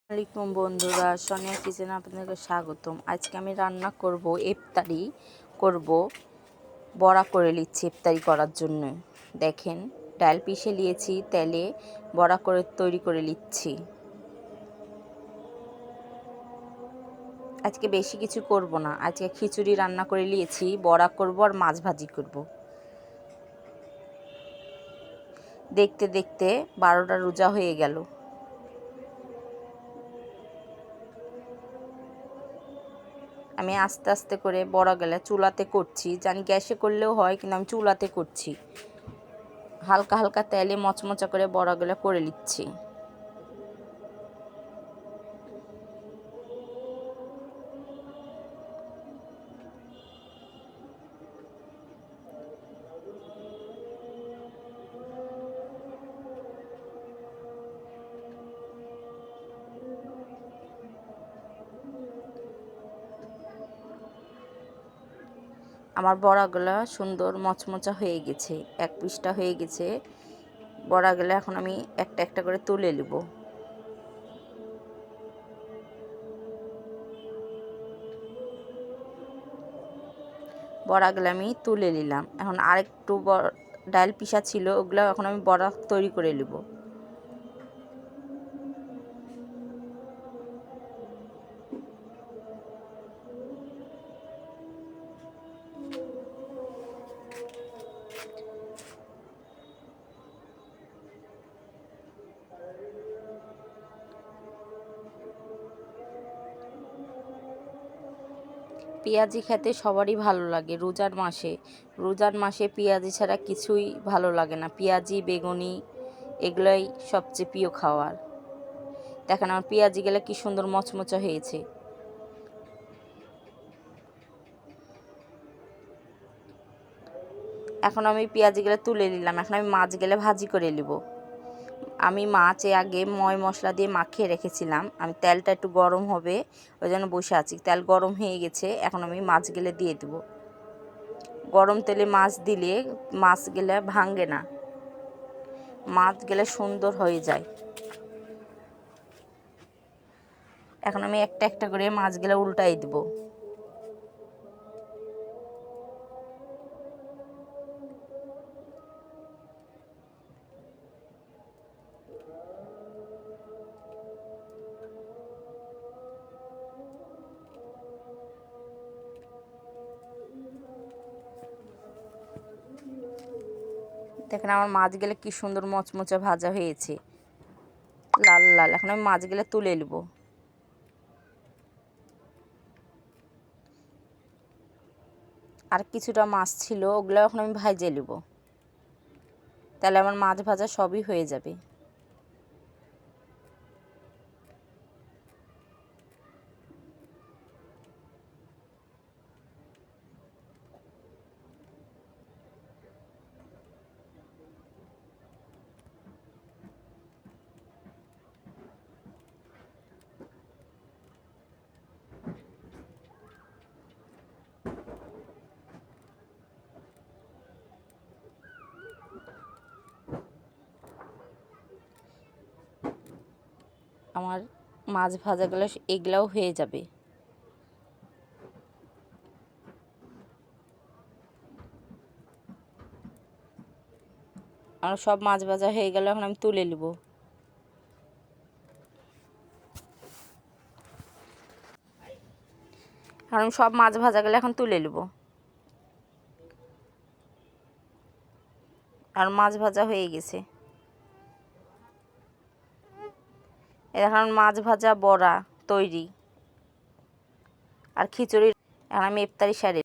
আসসালামাইকুম বন্ধুরা, সোনিয়া কিচেনে আপনাদেরকে স্বাগতম। আজকে আমি রান্না করব ইফতারি করব। বড়া করে নিচ্ছি ইফতারি করার জন্য। দেখেন, ডাল পিষে নিয়েছি, তেলে বড়া করে তৈরি করে নিচ্ছি। আজকে বেশি কিছু করব না, আজকে খিচুড়ি রান্না করে নিয়েছি, বড়া করব আর মাছ ভাজি করব। দেখতে দেখতে 12টা রোজা হয়ে গেল। আমি আস্তে আস্তে করে বড়াগুলা চুলাতে করছি, জানি গ্যাসে করলেও হয়, কিন্তু আমি চুলাতে করছি। হালকা হালকা তেলে মচমচা করে বড়াগুলা করে নিচ্ছি। আমার বড়াগুলা সুন্দর মচমচা হয়ে গেছে, এক পিসটা হয়ে গেছে। বড়াগুলা এখন আমি একটা একটা করে তুলে নেব। বড়াগুলো আমি তুলে নিলাম। এখন আরেকটু ডাল পিসা ছিল, ওগুলো এখন আমি বড়া তৈরি করে নেব। পেঁয়াজি খেতে সবারই ভালো লাগে রোজার মাসে। রোজার মাসে পেঁয়াজি ছাড়া কিছুই ভালো লাগে না। পেঁয়াজি, বেগুনি এগুলোই সবচেয়ে প্রিয় খাওয়ার। দেখেন আমার পেঁয়াজিগুলো কি সুন্দর মচমচা হয়েছে। এখন আমি পেঁয়াজিগুলো তুলে নিলাম। এখন আমি মাছগুলো ভাজি করে নেব। আমি মাছে আগে ময় মশলা দিয়ে মাখিয়ে রেখেছিলাম। আমি তেলটা একটু গরম হবে ওই জন্য বসে আছি। তেল গরম হয়ে গেছে, এখন আমি মাছগুলো দিয়ে দেব। গরম তেলে মাছ দিলে মাছগুলো ভাঙে না, মাছগুলো সুন্দর হয়ে যায়। এখন আমি একটা একটা করে মাছগুলো উল্টাই দেব। দেখেন আমার মাছগুলো কি সুন্দর মচমচে ভাজা হয়েছে, লাল লাল। এখন আমি মাছগুলো তুলে নেব। আর কিছুটা মাছ ছিল, ওগুলো এখন আমি ভাজে নেব। তাহলে আমার মাছ ভাজা সবই হয়ে যাবে। আমার মাছ ভাজাগুলো এগুলাও হয়ে যাবে। আমার সব মাছ ভাজা হয়ে গেল, এখন আমি তুলে নেব। এখন আমি সব মাছ ভাজাগুলো এখন তুলে নেব। আর মাছ ভাজা হয়ে গেছে। এখন মাছ ভাজা বড়া তৈরি আর খিচুড়ি। এখন আমি ইফতারি সারি।